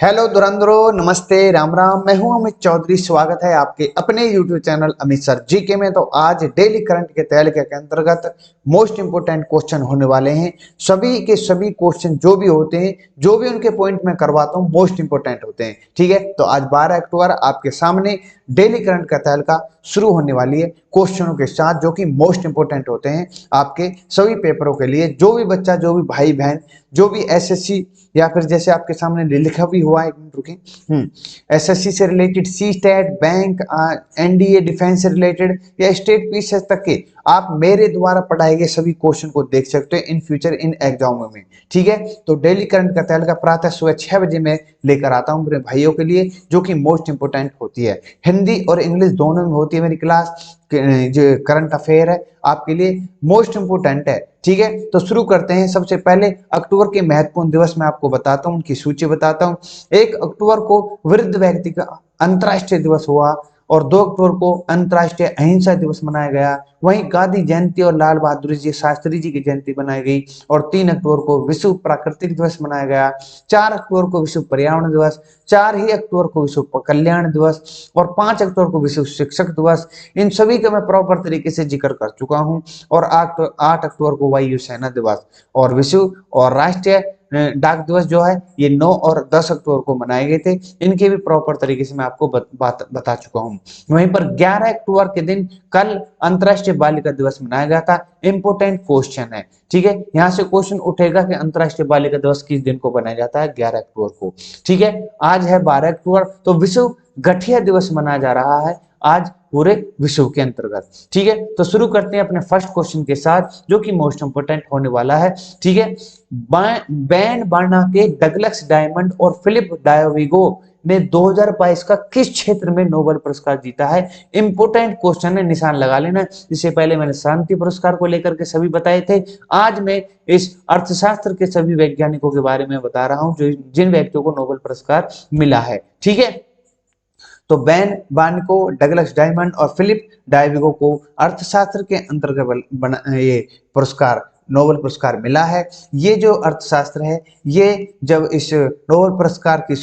Hello धुरंधरो, नमस्ते, राम राम। मैं हूं अमित चौधरी। स्वागत है आपके अपने YouTube channel Amit sir GK में। तो आज डेली करंट के तहलके के अंतर्गत मोस्ट इंपोर्टेंट क्वेश्चन होने वाले हैं। सभी के सभी क्वेश्चन जो भी होते हैं, जो भी उनके पॉइंट में करवाता हूं, मोस्ट इंपोर्टेंट होते हैं। ठीक है, तो आज 12 अक्टूबर आपके सामने डेली करंट का तहलका शुरू होने वाली है क्वेश्चनों के साथ, जो कि मोस्ट इंपोर्टेंट होते हैं आपके सभी पेपरों के लिए। जो भी बच्चा, जो भी भाई बहन, जो भी एसएससी या फिर जैसे आपके सामने लिखा भी हुआ है, एक मिनट रुकिए, एसएससी से रिलेटेड, सी स्टेट, बैंक, एनडीए, डिफेंस से रिलेटेड या स्टेट पीसीएस तक के आप मेरे द्वारा पढ़ाए गए सभी क्वेश्चन को देख सकते हो इन फ्यूचर इन एग्जामों में। ठीक है, तो डेली करंट का तहलका प्रातः सुबह 6 बजे मैं लेकर आता हूं मेरे भाइयों के लिए, जो कि मोस्ट इंपोर्टेंट होती है। हिंदी और इंग्लिश दोनों में होती है मेरी क्लास। जो करंट अफेयर है आपके लिए मोस्ट इंपोर्टेंट है। ठीक है, तो शुरू करते हैं। सबसे पहले अक्टूबर के महत्वपूर्ण दिवस मैं आपको बताता हूं, उनकी सूची बताता हूं। 1 अक्टूबर को वृद्ध व्यक्ति का अंतर्राष्ट्रीय दिवस हुआ और 2 अक्टूबर को अंतर्राष्ट्रीय अहिंसा दिवस मनाया गया। वहीं गांधी जयंती और लाल बहादुर जी शास्त्री जी की जयंती बनाई गई। और 3 अक्टूबर को विश्व प्राकृतिक दिवस मनाया गया। 4 अक्टूबर को विश्व पर्यावरण दिवस, 4 ही अक्टूबर को विश्व कल्याण दिवस और 5 अक्टूबर को विश्व शिक्षक दिवस। इन सभी का मैं प्रॉपर तरीके से जिक्र कर चुका हूं। और 8 अक्टूबर को वायुसेना दिवस और विश्व और राष्ट्रीय डाक दिवस जो है ये 9 और 10 अक्टूबर को मनाए गए थे। इनके भी प्रॉपर तरीके से मैं आपको बता चुका हूं। वहीं पर 11 अक्टूबर के दिन कल अंतर्राष्ट्रीय बालिका दिवस मनाया गया था। इंपोर्टेंट क्वेश्चन है। ठीक है, यहां से क्वेश्चन उठेगा कि अंतर्राष्ट्रीय बालिका दिवस किस दिन को मनाया जाता है? 11 अक्टूबर को। ठीक है, आज है 12 अक्टूबर, तो विश्व गठिया दिवस मनाया जा रहा है आज पूरे विश्व के अंतर्गत। ठीक है, तो शुरू करते हैं अपने फर्स्ट क्वेश्चन के साथ, जो कि मोस्ट इंपोर्टेंट होने वाला है। ठीक है, बैन बार्ना के डगलस डायमंड और फिलिप डायोविगो ने 2022 का किस क्षेत्र में नोबेल पुरस्कार जीता है? इंपोर्टेंट क्वेश्चन है, निशान लगा लेना। इससे पहले मैंने शांति पुरस्कार को लेकर के सभी बताए थे। आज मैं इस अर्थशास्त्र के सभी वैज्ञानिकों के बारे में बता रहा हूं, जो जिन व्यक्तियों को नोबेल पुरस्कार मिला है। ठीक है, तो बैन बार्निको, डगलस डायमंड और फिलिप डायविगो को अर्थशास्त्र के अंतर्गत ये पुरस्कार, नोबेल पुरस्कार मिला है। ये जो अर्थशास्त्र है, ये जब इस नोबेल पुरस्कार की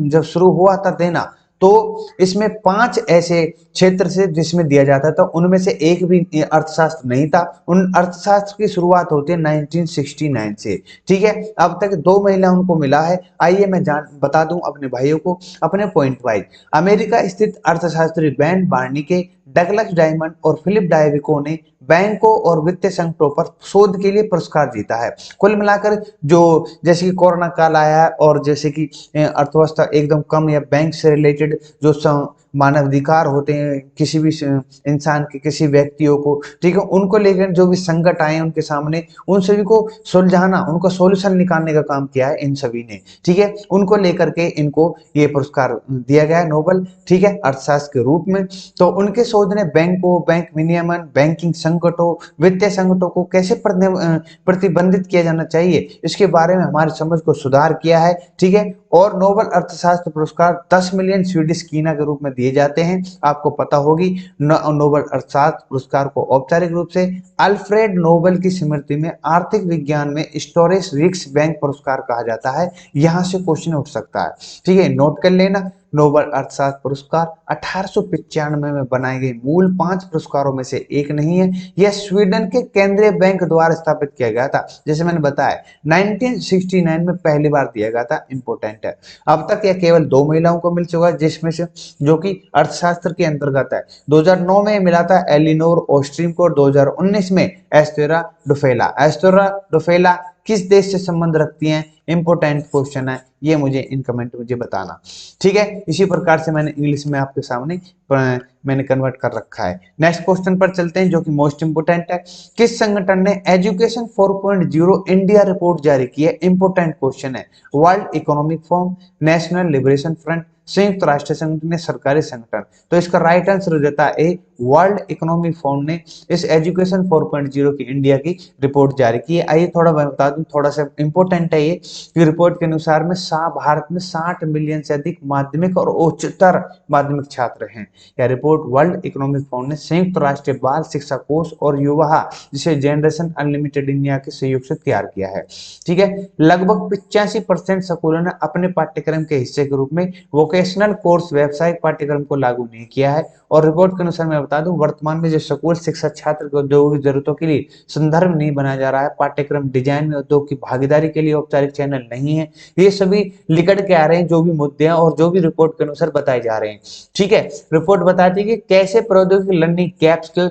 जब शुरू हुआ था देना, तो इसमें 5 ऐसे क्षेत्र से जिसमें दिया जाता था, उनमें से एक भी अर्थशास्त्र नहीं था। उन अर्थशास्त्र की शुरुआत होती है 1969 से। ठीक है, अब तक 2 महिला उनको मिला है। आइए मैं बता दूं अपने भाइयों को अपने पॉइंट वाइज। अमेरिका स्थित अर्थशास्त्री बैन बार्निके, डगलस डायमंड और फिलिप डायविको ने बैंकों और वित्तीय संकटों पर शोध के लिए पुरस्कार जीता है। कुल मिलाकर जो, जैसे कि कोरोना काल आया है और जैसे कि अर्थव्यवस्था एकदम कम या बैंक से रिलेटेड जो मानवाधिकार होते हैं किसी भी इंसान के, किसी व्यक्तियों को, ठीक है, उनको लेकर जो भी संकट आए उनके सामने, उन सभी को सुलझाना, उनको सॉल्यूशन निकालने का काम किया है इन सभी ने। ठीक है, उनको लेकर के इनको ये पुरस्कार दिया गया है नोबेल। ठीक है, अर्थशास्त्र के रूप में। तो उनके शोध ने बैंकों, बैंक विनियमन, बैंकिंग संकटों, वित्तीय संकटों को कैसे प्रतिबंधित किया जाना चाहिए, इसके बारे में हमारी समझ को सुधार किया है। ठीक है, और नोबेल अर्थशास्त्र पुरस्कार 10 मिलियन स्वीडिश कीना के रूप में दिए जाते हैं। आपको पता होगी, नोबेल अर्थशास्त्र पुरस्कार को औपचारिक रूप से अल्फ्रेड नोबेल की स्मृति में आर्थिक विज्ञान में स्टोरेज रिक्स बैंक पुरस्कार कहा जाता है। यहां से क्वेश्चन उठ सकता है। ठीक है, नोट कर लेना। नोबेल अर्थशास्त्र पुरस्कार 1895 में बनाए गए मूल 5 पुरस्कारों में से एक नहीं है। यह स्वीडन के केंद्रीय बैंक द्वारा स्थापित किया गया था। जैसे मैंने बताया 1969 में पहली बार दिया गया था। इंपोर्टेंट है। अब तक यह केवल 2 महिलाओं को मिल चुका है, जिसमें से जो कि अर्थशास्त्र के अंतर्गत है। 2009 में मिला था एलिनोर ओस्ट्रीम को, 2019 में एस्टेरा डुफेला। एस्टेरा डुफेला किस देश से संबंध रखती हैं? इंपोर्टेंट क्वेश्चन है, ये मुझे इन कमेंट मुझे बताना। ठीक है, इसी प्रकार से मैंने इंग्लिश में आपके सामने मैंने कन्वर्ट कर रखा है। नेक्स्ट क्वेश्चन पर चलते हैं, जो कि मोस्ट इंपोर्टेंट है। किस संगठन ने एजुकेशन 4.0 इंडिया रिपोर्ट जारी की है? इंपोर्टेंट क्वेश्चन है। World economic forum, national liberation front, संयुक्त राष्ट्र संगठन या सरकारी संगठन? तो इसका राइट आंसर हो जाता है ए, वर्ल्ड इकोनॉमिक फोरम ने इस एजुकेशन 4.0 की इंडिया की रिपोर्ट जारी की है। आइए थोड़ा मैं बता दूं, थोड़ा सा इंपॉर्टेंट है ये कि रिपोर्ट के अनुसार में भारत में 60 मिलियन से अधिक माध्यमिक और उच्चतर माध्यमिक छात्र हैं। यह रिपोर्ट वर्ल्ड इकोनॉमिक फोरम ने संयुक्त राष्ट्र बाल शिक्षा कोष और युवा जिसे जनरेशन अनलिमिटेड इंडिया के सहयोग से तैयार किया है। ठीक है, लगभग 85% स्कूलों ने अपने पाठ्यक्रम के हिस्से के रूप में वोकेशनल कोर्स व्यावसायिक पाठ्यक्रम को लागू नहीं किया है। और रिपोर्ट के अनुसार मैं बता दूं, वर्तमान में जो स्कूल शिक्षा छात्र को औद्योगिक जरूरतों के लिए संदर्भ नहीं बनाया जा रहा है, पाठ्यक्रम डिजाइन में उद्योग की भागीदारी के लिए औपचारिक चैनल नहीं है, ये सभी लिखट के आ रहे हैं जो भी मुद्दे हैं और जो भी रिपोर्ट के अनुसार बताए जा रहे हैं। ठीक है, रिपोर्ट बताती है कि कैसे प्रौद्योगिकी लर्निंग गैप्स के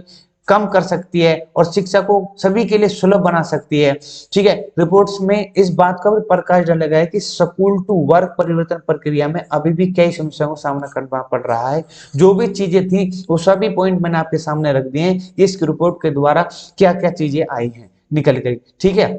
कम कर सकती है और शिक्षा को सभी के लिए सुलभ बना सकती है। ठीक है, रिपोर्ट्स में इस बात का भी प्रकाश डाला गया है कि स्कूल टू वर्क परिवर्तन प्रक्रिया में अभी भी कई समस्याओं का सामना करना पड़ रहा है। जो भी चीजें थी वो सभी पॉइंट मैंने आपके सामने रख दिए हैं, इस रिपोर्ट के द्वारा क्या क्या चीजें आई हैं निकल गई। ठीक है,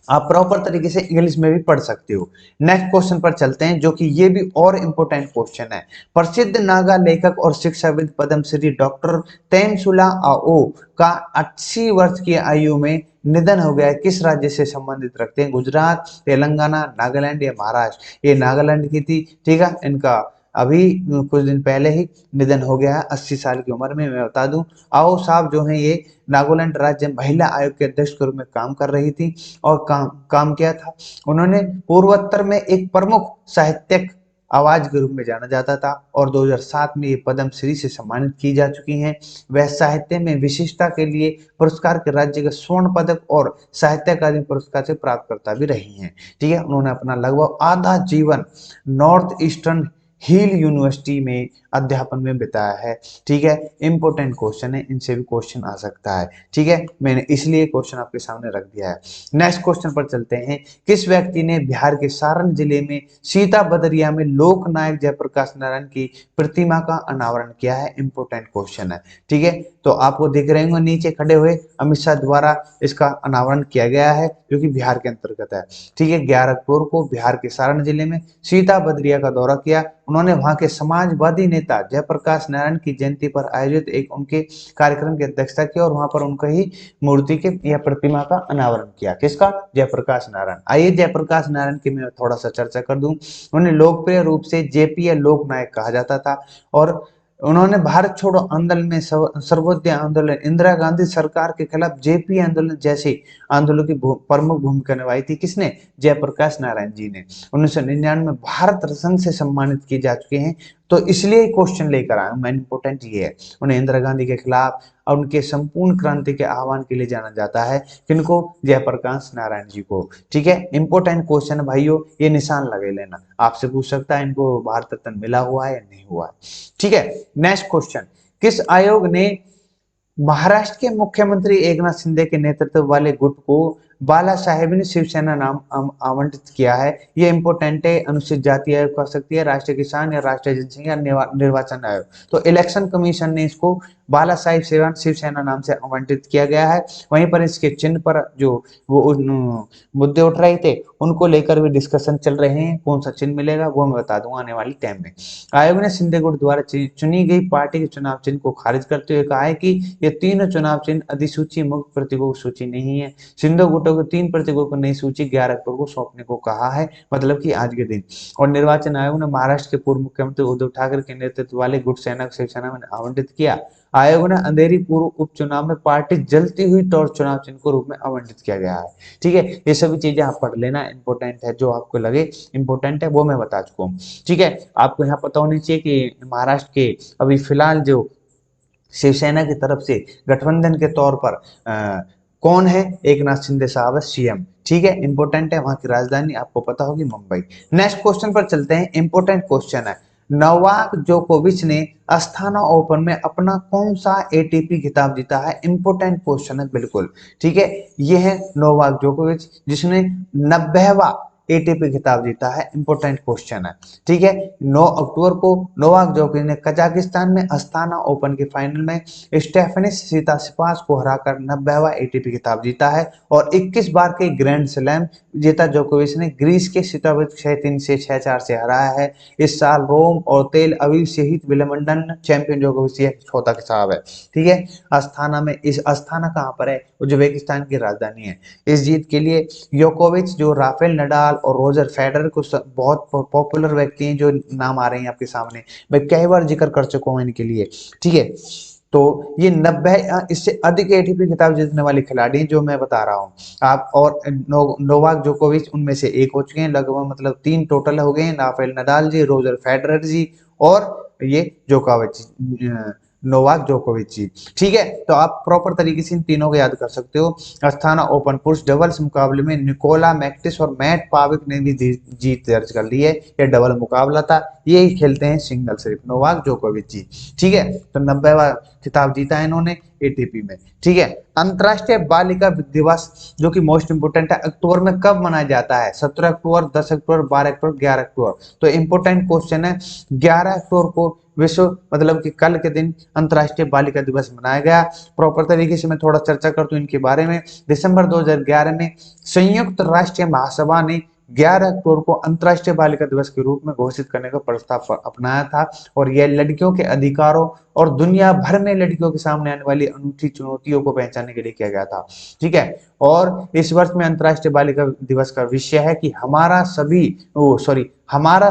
आप प्रॉपर तरीके से इंग्लिश में भी पढ़ सकते हो। नेक्स्ट क्वेश्चन पर चलते हैं, जो कि ये भी और इंपॉर्टेंट क्वेश्चन है। प्रसिद्ध नागा लेखक और शिक्षाविद पद्मश्री डॉक्टर तेमसुला आओ का 80 वर्ष की आयु में निधन हो गया है। किस राज्य से संबंधित रखते हैं? गुजरात, तेलंगाना, नागालैंड या महाराष्ट्र? ये नागालैंड की थी। ठीक है, इनका अभी कुछ दिन पहले ही निधन हो गया है 80 साल की उम्र में। मैं बता दूं, आओ साहब जो है ये नागालैंड राज्य महिला आयोग के अध्यक्ष के रूप में काम कर रही थी और काम किया था। उन्होंने पूर्वोत्तर में एक प्रमुख साहित्यिक आवाज के रूप में जाना जाता था और 2007 में ये पद्मश्री से सम्मानित की जा चुकी हैं। वह साहित्य में विशिष्टता के लिए पुरस्कार के राज्य का स्वर्ण पदक और साहित्य अकादमी पुरस्कार से प्राप्तकर्ता भी रही हैं। ठीक है, उन्होंने अपना लगभग आधा जीवन नॉर्थ ईस्टर्न हिल यूनिवर्सिटी में अध्यापन में बिताया है। ठीक है, इंपॉर्टेंट क्वेश्चन है, इनसे भी क्वेश्चन आ सकता है। ठीक है, मैंने इसलिए क्वेश्चन आपके सामने रख दिया है। नेक्स्ट क्वेश्चन पर चलते हैं। किस व्यक्ति ने बिहार के सारण जिले में सीता बदरिया में लोक नायक जयप्रकाश नारायण की प्रतिमा का अनावरण किया है? इंपॉर्टेंट क्वेश्चन है। ठीक है, तो आपको दिख रहे होंगे नीचे खड़े हुए, अमित शाह द्वारा इसका अनावरण किया गया है जो कि बिहार के अंतर्गत है। ठीक है, 11 अक्टूबर को बिहार के सारण जिले में सीता बदरिया का दौरा किया। उन्होंने वहां के समाजवादी नेता जयप्रकाश नारायण की जयंती पर आयोजित एक उनके कार्यक्रम की अध्यक्षता की और वहां पर उनका ही मूर्ति के या प्रतिमा का अनावरण किया। किसका? जयप्रकाश नारायण। आइए जयप्रकाश नारायण की मैं थोड़ा सा चर्चा कर दूं। उन्हें लोकप्रिय रूप से जेपी या लोक नायक कहा जाता था और उन्होंने भारत छोड़ो आंदोलन में सर्वोदय आंदोलन, इंदिरा गांधी सरकार के खिलाफ जेपी आंदोलन जैसे आंदोलन की प्रमुख भूमिका निभाई थी। किसने? जयप्रकाश नारायण जी ने। 1999 में भारत रत्न से सम्मानित किए जा चुके हैं। तो इसलिए क्वेश्चन लेकर आया हूं मैं, इंपोर्टेंट ये है। उन्हें इंदिरा गांधी के खिलाफ और उनके संपूर्ण क्रांति के आह्वान के लिए जाना जाता है। किनको? जयप्रकाश नारायण जी को। ठीक है, इंपोर्टेंट क्वेश्चन भाइयों, ये निशान लगे लेना, आपसे पूछ सकता है इनको भारत रत्न मिला हुआ है या नहीं हुआ है। ठीक है, नेक्स्ट क्वेश्चन। किस आयोग ने महाराष्ट्र के मुख्यमंत्री एकनाथ शिंदे के नेतृत्व वाले गुट को बाला साहेब ने शिवसेना नाम आवंटित किया है? ये इंपोर्टेंट है। अनुसूचित जाति आयोग कर सकती है, राष्ट्रीय किसान या राष्ट्रीय जनसंख्या निर्वाचन आयोग। तो इलेक्शन कमीशन ने इसको बाला साहेब शिवसेना नाम से आवंटित किया गया है। वहीं पर इसके चिन्ह पर जो वो मुद्दे उठ रहे थे उनको लेकर भी डिस्कशन चल रहे हैं। कौन सा चिन्ह मिलेगा वो मैं बता दूंगा आने वाली टाइम में। आयोग ने शिंदे गुट द्वारा चुनी गई पार्टी के चुनाव चिन्ह को खारिज करते हुए कहा है कि ये तीनों चुनाव चिन्ह अधिसूची मुक्त प्रतीकों की सूची नहीं है। शिंदे गुटों के 3 प्रतीकों को नई सूची 11 अक्टूबर को सौंपने को कहा है, मतलब कि आज के दिन। और निर्वाचन आयोग ने महाराष्ट्र के पूर्व मुख्यमंत्री उद्धव ठाकरे के नेतृत्व वाले गुट सेना को शिवसेना में आवंटित किया। आयोग ने अंधेरी पूर्व उपचुनाव में पार्टी जलती हुई टॉर्च चुनाव चिन्ह के रूप में आवंटित किया गया है। ठीक है, ये सभी चीजें आप पढ़ लेना, इंपॉर्टेंट है। जो आपको लगे इंपॉर्टेंट है वो मैं बता चुका हूँ। ठीक है, आपको यहाँ पता होनी चाहिए कि महाराष्ट्र के अभी फिलहाल जो शिवसेना की तरफ से गठबंधन के तौर पर कौन है? एकनाथ शिंदे साहब है सीएम। ठीक है, इंपॉर्टेंट है। वहां की राजधानी आपको पता होगी मुंबई। नेक्स्ट क्वेश्चन पर चलते हैं, इंपॉर्टेंट क्वेश्चन है। नोवाक जोकोविच ने अस्थाना ओपन में अपना कौन सा एटीपी खिताब जीता है? इंपॉर्टेंट क्वेश्चन है बिल्कुल। ठीक है, ये है नोवाक जोकोविच जिसने 90वां एटीपी खिताब जीता है। इंपॉर्टेंट क्वेश्चन है। ठीक है, 9 अक्टूबर को नोवाक जोकोविच ने कजाकिस्तान में अस्थाना ओपन के फाइनल में स्टेफनिस सितासिपास को हराकर 90वां एटीपी खिताब जीता है और 21 बार के ग्रैंड स्लैम विजेता जोकोविच ने ग्रीस के सिताविक 6-3 से 6-4 से हराया है। इस साल रोम और तेल अवीव सहित विंबलडन चैंपियन जोकोविच ये चौथा खिताब है। ठीक है, अस्थाना में, इस अस्थाना कहाँ पर है? उज्बेकिस्तान की राजधानी है। इस जीत के लिए योकोविच, जो राफेल नडाल और रोजर फेडरर को बहुत पॉपुलर व्यक्ति हैं, जो नाम आ रहे हैं आपके सामने, मैं कई बार जिक्र कर चुका हूँ इनके लिए। ठीक है, तो ये 90 इससे अधिक एटीपी खिताब जीतने वाले खिलाड़ी हैं जो मैं बता रहा हूँ आप। और नोवाक जोकोविच उनमें से एक हो चुके हैं, लगभग मतलब 3 टोटल हो गए हैं, राफेल नडाल जी, रोजर फेडरर जी और ये जोकोविच, नोवाक जोकोविच जी। ठीक है, तो आप प्रॉपर तरीके से इन तीनों को याद कर सकते हो। अस्थाना ओपन पुरुष डबल्स मुकाबले में निकोला मैक्टिस और मैट पाविक ने भी जीत दर्ज कर ली है। यह डबल मुकाबला था, ये ही खेलते हैं सिंगल सिर्फ नोवाक जोकोविच जी। ठीक है, तो 90वां खिताब जीता है इन्होंने एटीपी में। ठीक है, अंतरराष्ट्रीय बालिका दिवस जो कि मोस्ट इंपोर्टेंट है, अक्टूबर में कब मनाया जाता है? 17 अक्टूबर, 10 अक्टूबर, 12 अक्टूबर, 11 अक्टूबर। तो इंपोर्टेंट क्वेश्चन है, 11 अक्टूबर को विश्व मतलब कि कल के दिन अंतरराष्ट्रीय बालिका दिवस मनाया गया। प्रॉपर तरीके से मैं थोड़ा चर्चा करता हूँ इनके बारे में। दिसंबर 2011 में संयुक्त राष्ट्र महासभा ने 11 अक्टूबर को अंतरराष्ट्रीय बालिका दिवस के रूप में घोषित करने का प्रस्ताव अपनाया था, और यह लड़कियों के अधिकारों और दुनिया भर में लड़कियों के सामने आने वाली अनूठी चुनौतियों को पहचानने के लिए किया गया था। ठीक है, और इस वर्ष में अंतरराष्ट्रीय बालिका दिवस का विषय है कि हमारा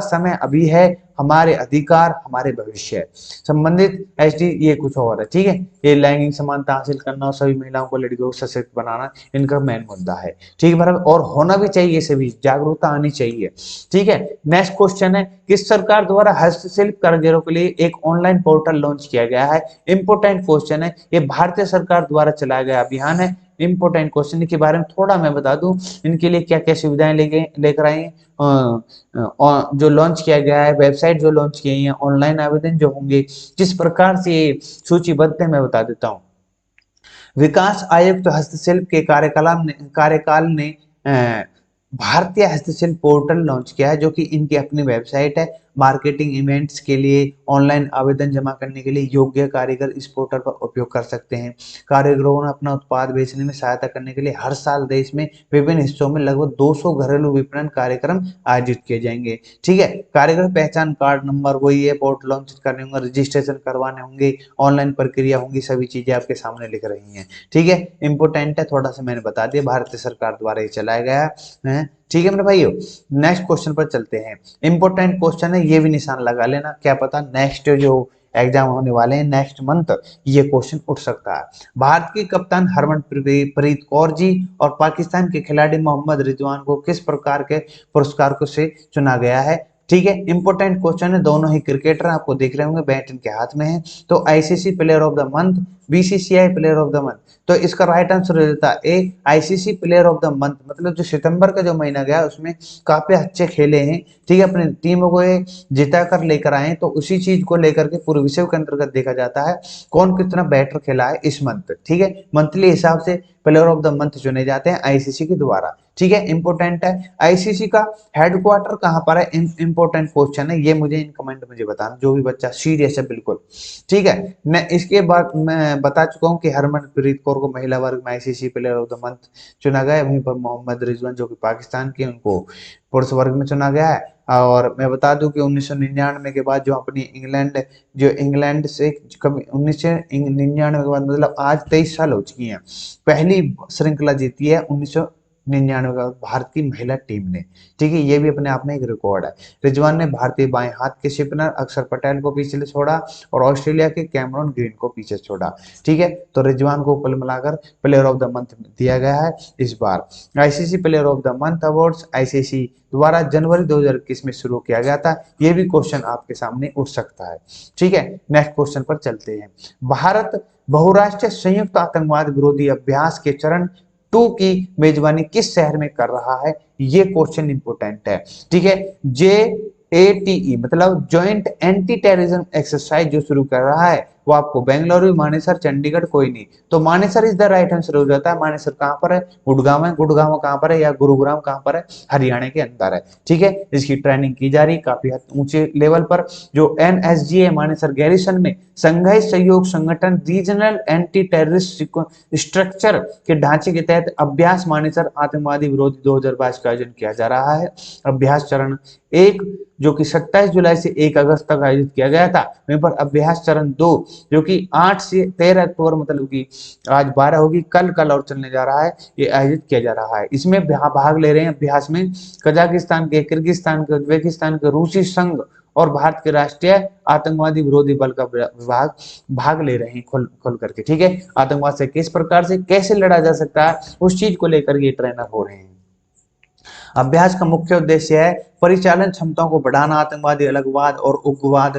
समय अभी है, हमारे अधिकार हमारे भविष्य। संबंधित एचडी ये कुछ और है। ठीक है, ये लैंगिक समानता हासिल करना और सभी महिलाओं को, लड़कियों को सशक्त बनाना इनका मेन मुद्दा है। ठीक है बराबर, और होना भी चाहिए, सभी जागरूकता आनी चाहिए। ठीक है, नेक्स्ट क्वेश्चन है, किस सरकार द्वारा हस्तशिल्प कारीगरों के लिए एक ऑनलाइन पोर्टल लॉन्च किया गया है? इंपोर्टेंट क्वेश्चन है, ये भारतीय सरकार द्वारा चलाया गया अभियान है। इंपोर्टेंट क्वेश्चन के बारे में थोड़ा मैं बता दूं, इनके लिए क्या क्या सुविधाएं लेकर आए हैं। जो लॉन्च किया गया है, वेबसाइट जो लॉन्च की है, ऑनलाइन आवेदन जो होंगे, किस प्रकार से सूचीबद्ध है मैं बता देता हूँ। विकास आयुक्त हस्तशिल्प के कार्यकाल ने भारतीय हस्तशिल्प पोर्टल लॉन्च किया है, जो कि इनकी अपनी वेबसाइट है। मार्केटिंग इवेंट्स के लिए ऑनलाइन आवेदन जमा करने के लिए योग्य कारीगर इस पोर्टल का उपयोग कर सकते हैं। कारीगरों को अपना उत्पाद बेचने में सहायता करने के लिए हर साल देश में विभिन्न हिस्सों में लगभग 200 घरेलू विपणन कार्यक्रम आयोजित किए जाएंगे। ठीक है, कारीगर पहचान कार्ड नंबर वही है, पोर्टल लॉन्च करने होंगे, रजिस्ट्रेशन करवाने होंगे, ऑनलाइन प्रक्रिया होंगी, सभी चीजें आपके सामने लिख रही हैं। ठीक है, इंपोर्टेंट है, थोड़ा सा मैंने बता दिया, भारतीय सरकार द्वारा ये चलाया गया है। ठीक है मेरे भाइयों, नेक्स्ट क्वेश्चन पर चलते हैं। इंपोर्टेंट क्वेश्चन है, ये भी निशान लगा लेना, क्या पता नेक्स्ट जो एग्जाम होने वाले हैं नेक्स्ट मंथ, ये क्वेश्चन उठ सकता है। भारत की कप्तान हरमनप्रीत कौर जी और पाकिस्तान के खिलाड़ी मोहम्मद रिजवान को किस प्रकार के पुरस्कार को से चुना गया है? ठीक है, इंपोर्टेंट क्वेश्चन है, दोनों ही क्रिकेटर आपको देख रहे होंगे, बैट इनके हाथ में है। तो ICC player of the month, BCCI player of the month, तो इसका राइट आंसर हो जाता है A, ICC player of the month. मतलब जो सितंबर का जो महीना गया उसमें काफी अच्छे खेले हैं। ठीक है, अपनी टीम को जिता कर लेकर आए, तो उसी चीज को लेकर के पूरे विषय के अंतर्गत देखा जाता है कौन कितना बेटर खेला है इस मंथ। ठीक है, मंथली हिसाब से प्लेयर ऑफ द मंथ चुने जाते हैं आईसीसी के द्वारा। ठीक है, इंपोर्टेंट है, आईसीसी का हेडक्वार्टर कहां पर है? इंपोर्टेंट क्वेश्चन है, ये मुझे इन कमेंट मुझे बताना, जो भी बच्चा सीरियस है बिल्कुल। ठीक है, मैं इसके बाद मैं बता चुका हूं कि हरमनप्रीत कौर को महिला वर्ग में ICC player of the month चुना गया है। वहीं पर मोहम्मद रिजवान जो कि पाकिस्तान के, उनको पुरुष वर्ग में चुना गया है। और मैं बता दूं कि 1999 के बाद जो अपनी इंग्लैंड से कभी 1999 के बाद, मतलब आज 23 साल हो चुकी हैं, पहली श्रृंखला जीती है 1999 का भारत की महिला टीम ने। ठीक है, ये भी अपने आप में एक रिकॉर्ड है। रिजवान ने भारतीय बाएं हाथ के स्पिनर अक्षर पटेल को पीछे छोड़ा और ऑस्ट्रेलिया के कैमरन ग्रीन को पीछे छोड़ा। ठीक है, तो रिजवान को कुल मिलाकर प्लेयर ऑफ द मंथ दिया गया है इस बार। ICC player of the month awards ICC द्वारा जनवरी 2021 में शुरू किया गया था। ये भी क्वेश्चन आपके सामने उठ सकता है। ठीक है, नेक्स्ट क्वेश्चन पर चलते हैं। भारत बहुराष्ट्रीय संयुक्त आतंकवाद विरोधी अभ्यास के चरण 2 की मेजबानी किस शहर में कर रहा है? ये क्वेश्चन इंपोर्टेंट है। ठीक है, जे ATE मतलब ज्वाइंट एंटी टेररिज्म एक्सरसाइज जो शुरू कर रहा है वो आपको बेंगलुरु, मानेसर, चंडीगढ़ कोई नहीं, तो Manesar is the right answer हो जाता है। मानेसर कहाँ पर है? गुड़गांव है। गुड़गांव कहाँ पर है? या गुरुग्राम कहाँ पर है? हरियाणा के अंदर है। ठीक है, इसकी ट्रेनिंग की जा रही काफी ऊंचे लेवल पर। जो NSG है मानेसर गैरिसन में संघाई सहयोग संगठन रीजनल एंटी टेररिस्ट स्ट्रक्चर के ढांचे के तहत अभ्यास मानेसर आतंकवादी विरोधी 2022 का आयोजन किया जा रहा है। अभ्यास चरण 1 जो कि 27 जुलाई से 1 अगस्त तक आयोजित किया गया था, वहीं पर अभ्यास चरण 2 जो कि 8 से 13 अक्टूबर मतलब कि आज 12 होगी, कल और चलने जा रहा है, ये आयोजित किया जा रहा है। इसमें भाग ले रहे हैं अभ्यास में कजाकिस्तान के, किर्गिस्तान के, उज्बेकिस्तान के, रूसी संघ और भारत के राष्ट्रीय आतंकवादी विरोधी बल का विभाग भाग ले रहे हैं खुल करके। ठीक है, आतंकवाद से किस प्रकार से कैसे लड़ा जा सकता है उस चीज को लेकर ये ट्रेनर हो रहे हैं। अभ्यास का मुख्य उद्देश्य है परिचालन क्षमताओं को बढ़ाना, आतंकवादी अलगवाद और उग्रवाद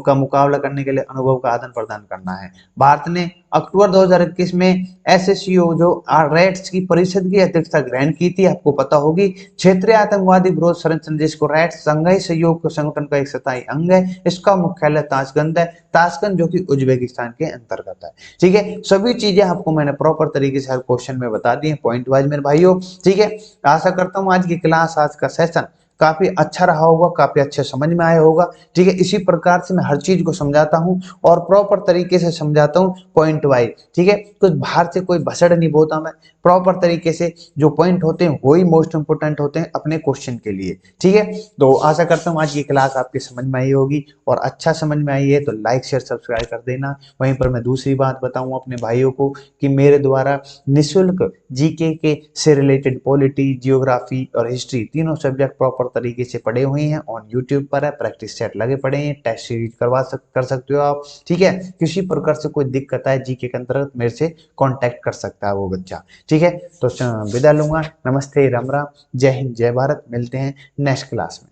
का मुकाबला करने के लिए अनुभव का आदान प्रदान करना है। भारत ने अक्टूबर 2021 में SSCO जो रैट्स की परिषद की अध्यक्षता ग्रहण की थी, आपको पता होगी। क्षेत्रीय आतंकवादी विरोध संरचना जिसको रैट्स संघाई सहयोग संगठन का एक स्थायी अंग है, इसका मुख्यालय ताशकंद है। ताशकंद जो कि उज्बेकिस्तान के अंतर्गत है। ठीक है, सभी चीजें आपको मैंने प्रॉपर तरीके से हर क्वेश्चन में बता दी है पॉइंट वाइज मेरे भाइयों। ठीक है, आशा करता हूँ आज की क्लास, आज का सेशन काफी अच्छा रहा होगा, काफी अच्छे समझ में आया होगा। ठीक है, इसी प्रकार से मैं हर चीज को समझाता हूँ और प्रॉपर तरीके से समझाता हूँ पॉइंट वाइज। ठीक है, कुछ बाहर से कोई भसड़ नहीं बोता मैं, प्रॉपर तरीके से जो पॉइंट होते हैं वही मोस्ट इंपोर्टेंट होते हैं अपने क्वेश्चन के लिए। ठीक है, तो आशा करता हूँ आज की क्लास आपके समझ में आई होगी, और अच्छा समझ में आई है तो लाइक शेयर सब्सक्राइब कर देना। वहीं पर मैं दूसरी बात बताऊँ अपने भाइयों को कि मेरे द्वारा निःशुल्क जीके के से रिलेटेड पॉलिटी, जियोग्राफी और हिस्ट्री तीनों सब्जेक्ट प्रॉपर तरीके से पढ़े हुए हैं, ऑन यूट्यूब पर है, प्रैक्टिस सेट लगे पड़े हैं, टेस्ट सीरीज कर सकते हो आप। ठीक है, किसी प्रकार से कोई दिक्कत है जीके के अंतर्गत मेरे से कांटेक्ट कर सकता है वो बच्चा। ठीक है, तो विदा लूंगा, नमस्ते, राम राम, जय हिंद, जय भारत, मिलते हैं नेक्स्ट क्लास में।